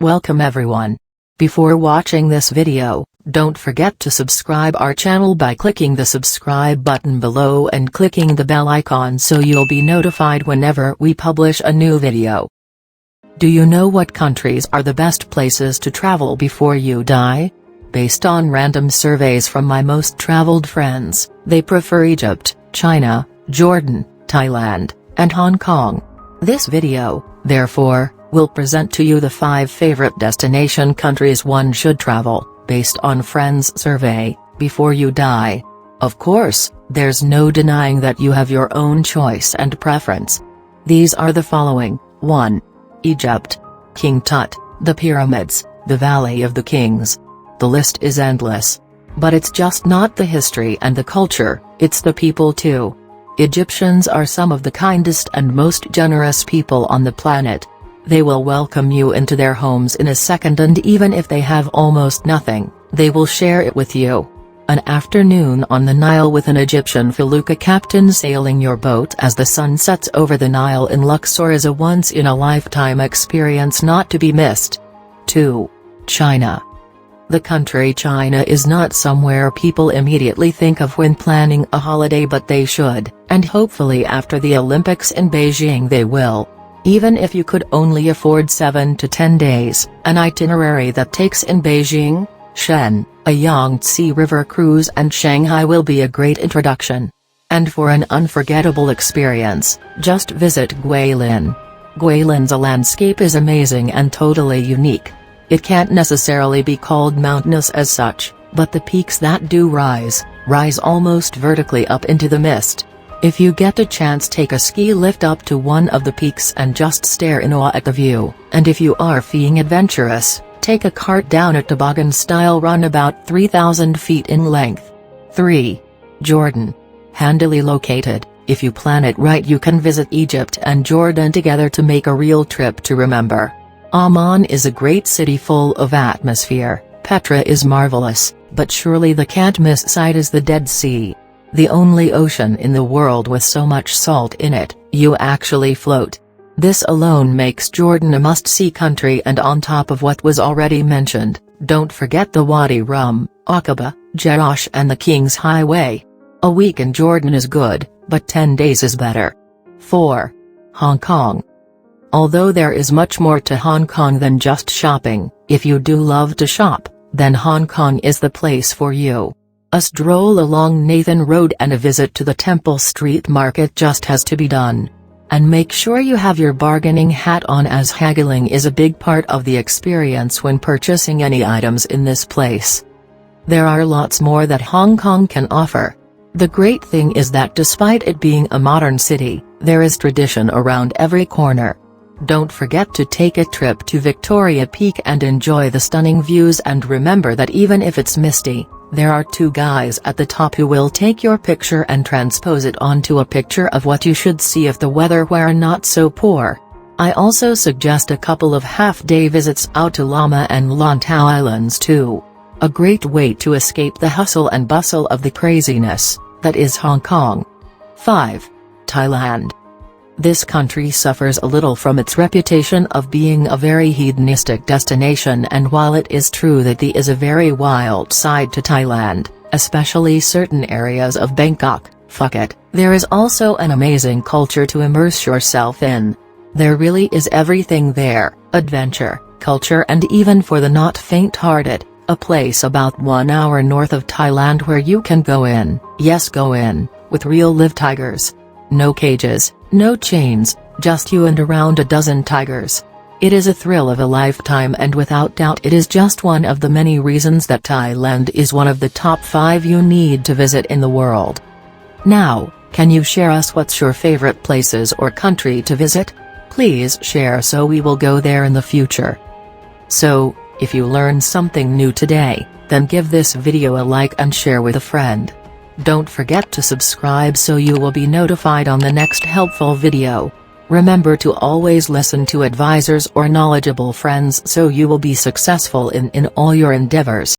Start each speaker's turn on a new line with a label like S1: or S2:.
S1: Welcome everyone. Before watching this video, don't forget to subscribe our channel by clicking the subscribe button below and clicking the bell icon so you'll be notified whenever we publish a new video. Do you know what countries are the best places to travel before you die? Based on random surveys from my most traveled friends, they prefer Egypt, China, Jordan, Thailand, and Hong Kong. This video, therefore, will present to you the 5 favorite destination countries one should travel, based on friends' survey, before you die. Of course, there's no denying that you have your own choice and preference. These are the following: 1. Egypt. King Tut, the pyramids, the Valley of the Kings. The list is endless. But it's just not the history and the culture, it's the people too. Egyptians are some of the kindest and most generous people on the planet. They will welcome you into their homes in a second, and even if they have almost nothing, they will share it with you. An afternoon on the Nile with an Egyptian felucca captain sailing your boat as the sun sets over the Nile in Luxor is a once-in-a-lifetime experience not to be missed. 2. China. The country China is not somewhere people immediately think of when planning a holiday, but they should, and hopefully after the Olympics in Beijing they will. Even if you could only afford 7 to 10 days, an itinerary that takes in Beijing, Shen, a Yangtze River cruise and Shanghai will be a great introduction. And for an unforgettable experience, just visit Guilin. Guilin's landscape is amazing and totally unique. It can't necessarily be called mountainous as such, but the peaks that do rise almost vertically up into the mist. If you get a chance, take a ski lift up to one of the peaks and just stare in awe at the view, and if you are feeling adventurous, take a cart down a toboggan-style run about 3,000 feet in length. 3. Jordan. Handily located, if you plan it right you can visit Egypt and Jordan together to make a real trip to remember. Amman is a great city full of atmosphere, Petra is marvelous, but surely the can't-miss sight is the Dead Sea. The only ocean in the world with so much salt in it, you actually float. This alone makes Jordan a must-see country, and on top of what was already mentioned, don't forget the Wadi Rum, Aqaba, Jerash and the King's Highway. A week in Jordan is good, but 10 days is better. 4. Hong Kong. Although there is much more to Hong Kong than just shopping, if you do love to shop, then Hong Kong is the place for you. A stroll along Nathan Road and a visit to the Temple Street Market just has to be done. And make sure you have your bargaining hat on, as haggling is a big part of the experience when purchasing any items in this place. There are lots more that Hong Kong can offer. The great thing is that despite it being a modern city, there is tradition around every corner. Don't forget to take a trip to Victoria Peak and enjoy the stunning views, and remember that even if it's misty, there are 2 guys at the top who will take your picture and transpose it onto a picture of what you should see if the weather were not so poor. I also suggest a couple of half-day visits out to Lama and Lantau Islands too. A great way to escape the hustle and bustle of the craziness that is Hong Kong. 5. Thailand. This country suffers a little from its reputation of being a very hedonistic destination, and while it is true that there is a very wild side to Thailand, especially certain areas of Bangkok, Phuket, there is also an amazing culture to immerse yourself in. There really is everything there: adventure, culture, and even for the not faint-hearted, a place about 1 hour north of Thailand where you can go in, yes go in, with real live tigers. No cages, no chains, just you and around a dozen tigers. It is a thrill of a lifetime, and without doubt it is just one of the many reasons that Thailand is one of the top 5 you need to visit in the world. Now, can you share us what's your favorite places or country to visit? Please share so we will go there in the future. So, if you learned something new today, then give this video a like and share with a friend. Don't forget to subscribe so you will be notified on the next helpful video. Remember to always listen to advisors or knowledgeable friends so you will be successful in all your endeavors.